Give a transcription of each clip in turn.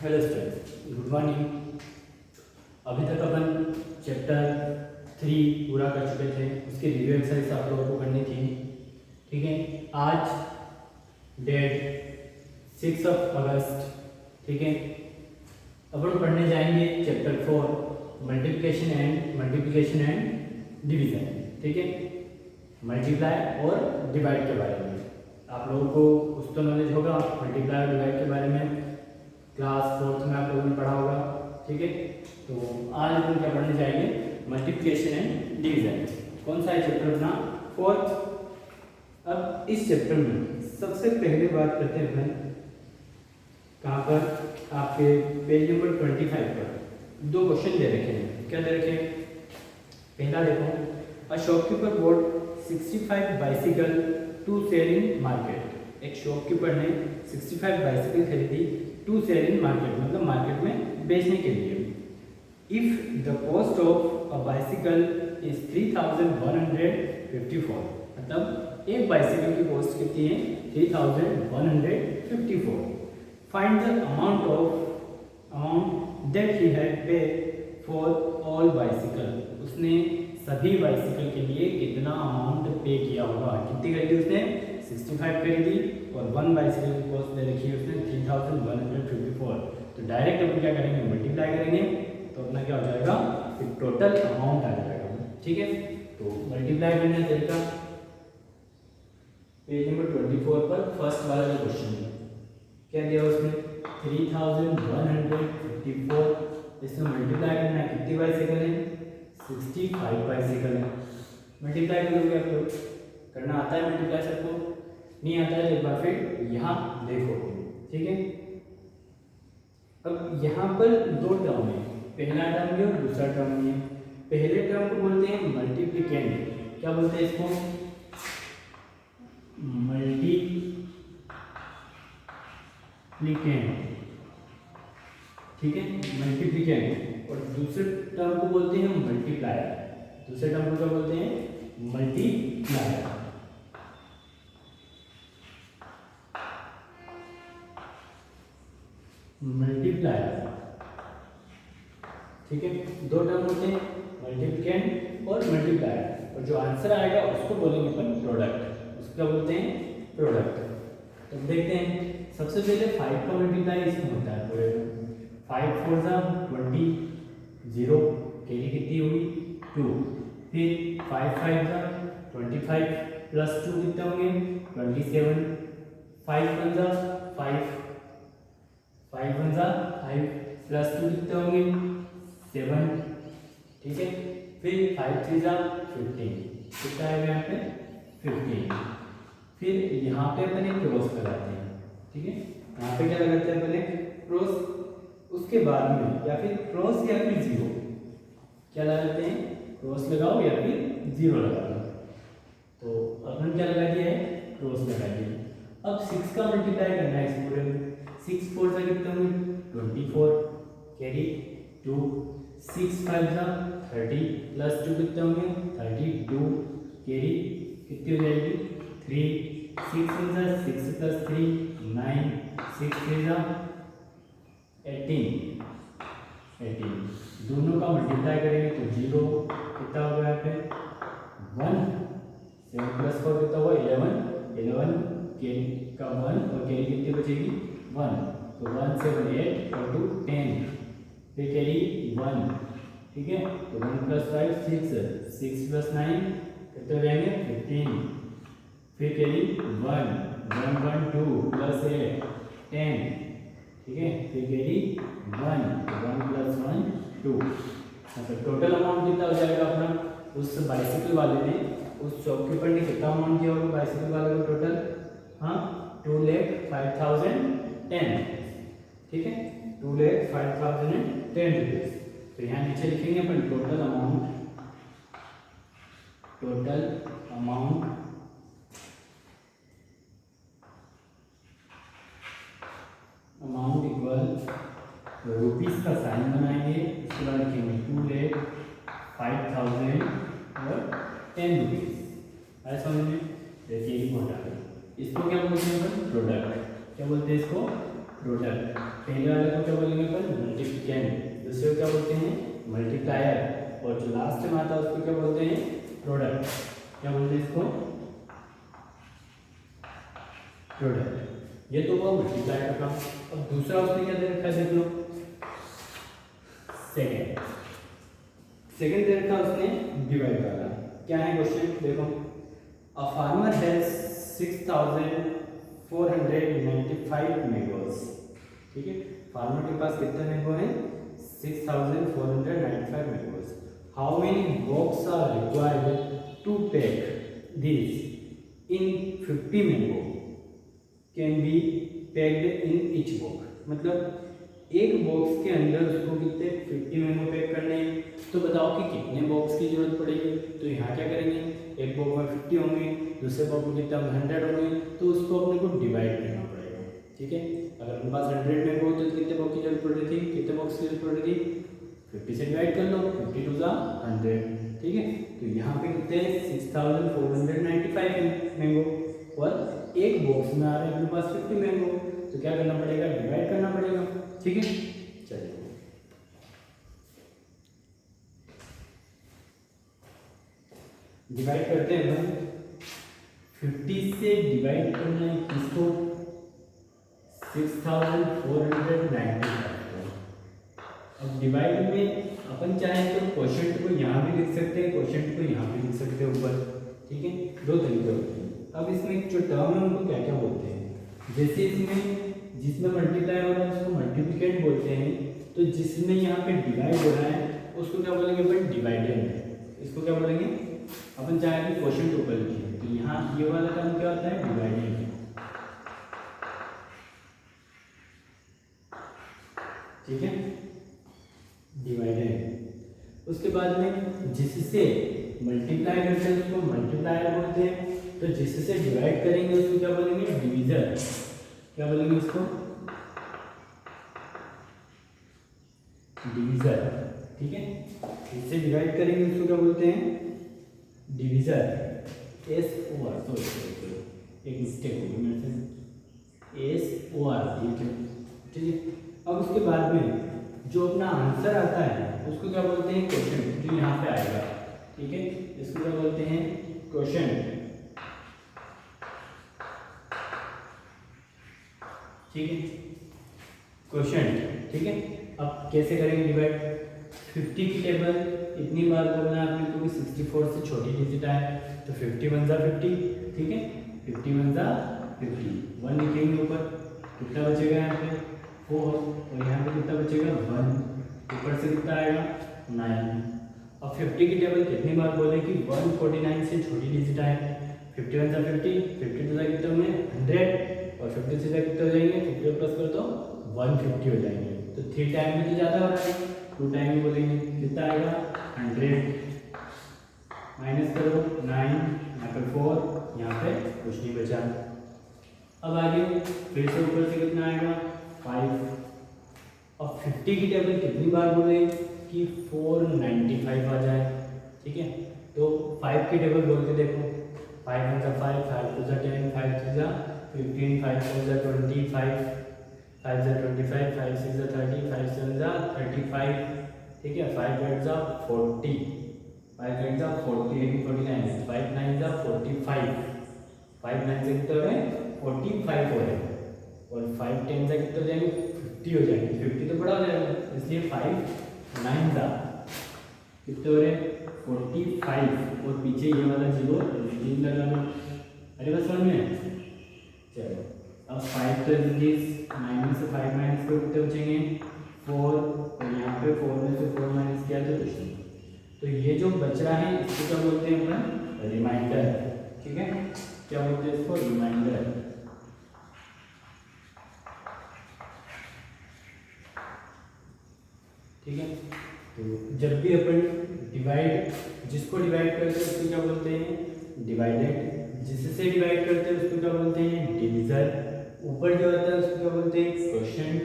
Hello student, good morning. अभी तक अपन chapter 3 पूरा कर चुके थे। उसकी रिव्यू एक्सरसाइज आप लोगों को करनी थी। ठीक है, आज डेट 6 अगस्त। ठीक है, अपन पढ़ने जाएंगे चैप्टर 4 मल्टीप्लिकेशन एंड डिवीज़न। ठीक है, मल्टीप्लाई और डिवाइड के बारे में आप लोगों को कुछ तो नॉलेज होगा। मल्टीप्लाई और डिवाइड के बारे में क्लास 4 में आप लोगों ने पढ़ा होगा। ठीक है, तो आज अपन क्या पढ़ने जाएंगे, मल्टीप्लिकेशन एंड डिवीजन। कौन सा है चैप्टर अपना? 4। अब इस चैप्टर में सबसे पहले बात करते हैं अपन कहाँ पर, आपके पेज नंबर 25 पर दो क्वेश्चन दे रखे हैं। क्या दे रखे हैं? पहला देखो, a shopkeeper bought 65 bicycle to sell in market. एक शॉपकीपर ने 65 बाइसिकल खरीदी टू सेल इन मार्केट, मतलब मार्केट में बेचने के लिए। If the cost of a bicycle is 3154, मतलब एक बाइसिकल की कॉस्ट कितनी है? 3154। Find the amount that he had paid for all bicycle. उसने सभी बाइसिकल के लिए कितना अमाउंट पे किया होगा? कितनी खरीदी उसने? 65 खरीदी और वन बाइसिकल की कॉस्ट दे रखी है उसने 3154। तो डायरेक्ट अपन क्या करेंगे, मल्टीप्लाई करेंगे तो अपना क्या हो जाएगा, फिर टोटल अमाउंट आ जाएगा। ठीक है, तो मल्टीप्लाई करने का तरीका पेज नंबर 24 पर फर्स्ट वाला जो क्वेश्चन है, क्या दिया उसने? 3154। इसमें मल्टीप्लाई करना है, कितनी बाइसिकल है? 65 बाइसिकल है। मल्टीप्लाई करोगे आप लोग, करना आता है मल्टीप्लाई सबको? नहीं आता है तो एक बार फिर यहाँ देखो। ठीक है, अब यहाँ पर दो टर्म है, पहला टर्म है और दूसरा टर्म है। पहले टर्म को बोलते हैं मल्टीप्लिकेंड। क्या बोलते हैं इसको? मल्टीप्लिकेंड। ठीक है, मल्टीप्लिकेंड। और दूसरे टर्म को बोलते हैं मल्टीप्लायर। दूसरे टर्म को क्या बोलते हैं? मल्टीप्लायर। मल्टीप्लायर। ठीक है, दो टर्म होते हैं, मल्टीप्लिकेंड और मल्टीप्लायर। और जो आंसर आएगा उसको बोलेंगे अपन प्रोडक्ट। उसको क्या बोलते हैं? प्रोडक्ट। तो देखते हैं, सबसे पहले 5 का मल्टीप्लाई इसमें होता है पूरे में। 5 4 जा 20, 0 कैरी कितनी होगी? 2। फिर 5 5 जा 25 प्लस 2 कितने होंगे? 27। 5 1 जा 5, 5 1 जा 5 प्लस 2 कितने होंगे? 7। ठीक है, फिर 5 3 जा 15, कितना आएगा यहाँ पे? 15। फिर यहाँ पे अपन एक क्रॉस लगाते हैं। ठीक है, यहाँ पे क्या लगाते हैं अपन? एक क्रॉस। उसके बाद में या फिर क्रॉस या फिर जीरो, क्या लगाते हैं? क्रॉस लगाओ या फिर जीरो लगा लो। तो अपन क्या लगा दिया है? क्रॉस लगा दिया। अब 6 का मल्टीप्लाई करना है इस पूरे में। 6 4 से कितने होंगे? 24 कैरी 2। 6 5 जा 30 प्लस 2 कितने होंगे? 32 कैरी कितनी हो जाएगी? 3। 6 1 जा 6 प्लस 3 9। 6 3 जा 18। दोनों का मल्टीप्लाई करेंगे तो 0 कितना होगा यहाँ पे? 1। 7 प्लस 4 कितना हुआ? 11 कैरी का 1 और कैरी कितनी बचेगी? 1। तो 1 7 8 और 2 10, फिर कैरी 1। ठीक है, तो 1 प्लस 5 6 प्लस 9 कितने हो जाएंगे? 15। फिर कैरी 1 1 1 2 प्लस 8 10। ठीक है, फिर कैरी 1 प्लस 1 2। मतलब टोटल अमाउंट कितना हो जाएगा अपना? उस बाइसिकल वाले ने, उस शॉपकीपर ने कितना अमाउंट दिया होगा बाइसिकल वाले को टोटल? हाँ, 2,05,010। ठीक है, 2,05,010 रुपीज। तो यहाँ नीचे लिखेंगे अपन टोटल अमाउंट इक्वल रुपीस का साइन बनाएंगे। उसके बाद लिखेंगे 2,05,010 रुपीज। ऐसा समझ में? देखिए ये हटा दें। इसको क्या बोलते हैं अपन? प्रोडक्ट। क्या बोलते हैं इसको? प्रोडक्ट। पहले वाले को क्या बोलेंगे अपन, मल्टीप्लिकेंट। दूसरे को क्या बोलते हैं, मल्टीप्लायर। और जो लास्ट में आता है उसको क्या बोलते हैं, प्रोडक्ट। क्या बोलते हैं इसको, प्रोडक्ट। ये तो वो मल्टीप्लायर का। अब दूसरा उसने क्या दे रखा है, देख लो, सेकेंड दे रखा उसने डिवाइड वाला। क्या है क्वेश्चन, देखो, अ फार्मर हैज 6495 मैंगोज। ठीक है, फार्मर के पास कितने मैंगो हैं, 6495 mangoes. How many box are required to pack this in 50 mango can be packed in each box. मतलब एक बॉक्स के अंदर उसको कितने 50 मैंगो पैक करने हैं, तो बताओ कि कितने बॉक्स की जरूरत पड़ेगी। तो यहाँ क्या करेंगे, एक बॉक्स में 50 होंगे, दूसरे बॉक्स में कितना 100 होंगे, तो उसको अपने को डिवाइड करना पड़ेगा। ठीक है, अगर अपने पास 100 मैंगो तो कितने बॉक्स की जरूरत पड़ रही थी, कितने बॉक्स की जरूरत पड़ रही थी, 50 से डिवाइड कर लो, 50 टू 100। ठीक है, तो यहाँ पे कितने 6495 मैंगो, और एक बॉक्स में आ रहे हैं अपने पास 50 मैंगो, तो क्या करना पड़ेगा, डिवाइड करना पड़ेगा। ठीक है, चलिए डिवाइड करते हैं भाई। 50 से डिवाइड करना है किसको, 6495। अब डिवाइड में अपन चाहे तो क्वोशंट को यहाँ भी लिख सकते हैं, क्वोशंट को यहाँ भी लिख सकते हैं ऊपर। ठीक है, दो तरीके होते हैं। अब इसमें जो टर्म है उनको क्या क्या बोलते हैं, जैसे इसमें जिसमें मल्टीप्लाई हो रहा है उसको मल्टीप्लिकेंट बोलते हैं, तो जिसमें यहाँ पे डिवाइड हो रहा है उसको क्या बोलेंगे अपन, डिवाइडेंड। इसको क्या बोलेंगे अपन, चाहे कि क्वोशंट ऊपर लिखिए, तो यहाँ ये वाला टर्म क्या होता है, डिवाइडेंड। ठीक है, डिवाइडेंड। उसके बाद में जिससे मल्टीप्लाई करते हैं उसको मल्टीप्लायर बोलते हैं, तो जिससे डिवाइड करेंगे उसको क्या बोलेंगे, डिवीजर। क्या बोलेंगे इसको, डिवीजर। ठीक है, इससे डिवाइड करेंगे उसको क्या बोलते हैं, डिवीजर। SOR, सॉरी एक मिस्टेक हो गई मेरे से, SOR। ठीक है, अब उसके बाद में जो अपना आंसर आता है उसको क्या बोलते हैं, क्वेश्चन, जो यहाँ पे आएगा। ठीक है, इसको क्या बोलते हैं, क्वेश्चन। ठीक है, क्वेश्चन। ठीक है, अब कैसे करेंगे डिवाइड, 50 की टेबल इतनी बार बोलना है आपने, क्योंकि 64 से छोटी डिजिट आए, तो 50 1 जा 50। ठीक है, 50 1 जा 50, 1 लिखेंगे ऊपर, कितना बचेगा यहाँ पे 4, और यहाँ पे कितना बचेगा 1, ऊपर से कितना आएगा 9। अब 50 की टेबल कितनी बार बोले कि 149 से छोटी डिजिट आए, 50 1 जा 50, 50 टू जा कितना में 100, और 50 से कितने हो जाएंगे, 50 प्लस कर दो 150 हो जाएंगे। तो 3 टाइम में तो ज़्यादा हो रहा है, 2 टाइम में बोलेंगे कितना आएगा 100, माइनस करो 9, यहाँ पे 4, यहाँ पे कुछ नहीं बचा। अब आगे फिर से ऊपर से कितना आएगा 5। अब 50 की टेबल कितनी बार बोले कि 495 आ जाए। ठीक है, तो 5 की टेबल बोल के देखो, 5 1 जा 5, 5 2 जा 10, 5 3 जा 15, 5 4 जा 25, 5 जा 25, 5 6 जा 30, 5 7 जा 35। ठीक है, 5 8 जा 40, 5 8 जा 40, 49, 5 9 जा 45, 5 9 से कितने हो रहे हैं 45 हो रहे हैं, और 5 10 से कितने हो जाएंगे 50 हो जाएंगे, 50 तो बड़ा हो जाएगा, इसलिए 5 9 जा कितने हो रहे हैं 45, और पीछे ये वाला 0 लगा लो। अरे बस समझ में, चलो अब 5 तो माइनस से 5 माइनस को कितने बचेंगे 4, और यहाँ पे 4 में से 4 माइनस किया तो कुछ नहीं। तो ये जो बच रहा है इसको क्या बोलते हैं अपन, रिमाइंडर। ठीक है, क्या बोलते हैं इसको, रिमाइंडर। ठीक है, तो जब भी अपन डिवाइड, जिसको डिवाइड करते हैं उसको क्या बोलते हैं, डिवाइडेड। जिससे डिवाइड करते हैं उसको क्या बोलते हैं, डिवीजर। ऊपर जो होता है उसको क्या बोलते हैं, क्वोशंट,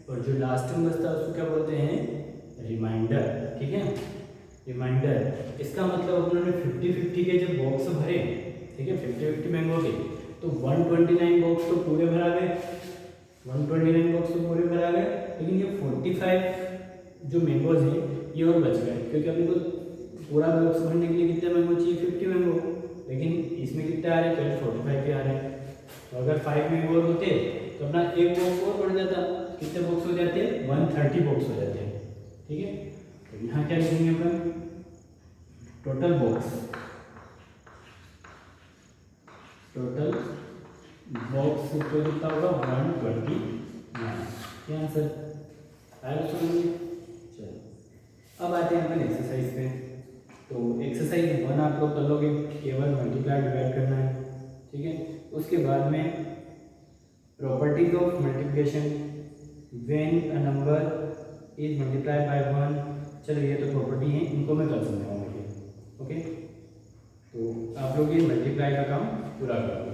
और जो लास्ट में बचता है उसको क्या बोलते हैं, रिमाइंडर। ठीक है, रिमाइंडर। इसका मतलब अपनों ने 50-50 के जब बॉक्स भरे, ठीक है 50-50 मैंगो के, तो 129 बॉक्स तो पूरे भरा गए, 129 बॉक्स तो पूरे भरा गए, लेकिन ये 45 जो मैंगोज हैं ये और बच गए, क्योंकि अपने को पूरा बॉक्स भरने के लिए कितने मैंगो चाहिए, 50 मैंगो, लेकिन इसमें कितने आ रहे हैं, केवल 45 के आ रहे हैं। तो अगर 5 मैंगो और होते तो अपना एक बॉक्स और बढ़ जाता, कितने बॉक्स हो जाते हैं, 130 बॉक्स हो जाते हैं। ठीक है, तो यहाँ क्या लिखेंगे अपन, टोटल बॉक्स, टोटल बॉक्स तो कितना होगा 129। क्या आंसर आया समझ में। चलो अब आते हैं अपन एक्सरसाइज पे। तो एक्सरसाइज 1 आप लोग कर लोगे, केवल मल्टीप्लाई डिवाइड करना है। ठीक है, उसके बाद में properties of multiplication, when a number is multiplied by 1। चलो ये तो प्रॉपर्टी है, इनको मैं कल समझाऊंगा। ओके, तो आप लोग ये मल्टीप्लाई का काम पूरा करो।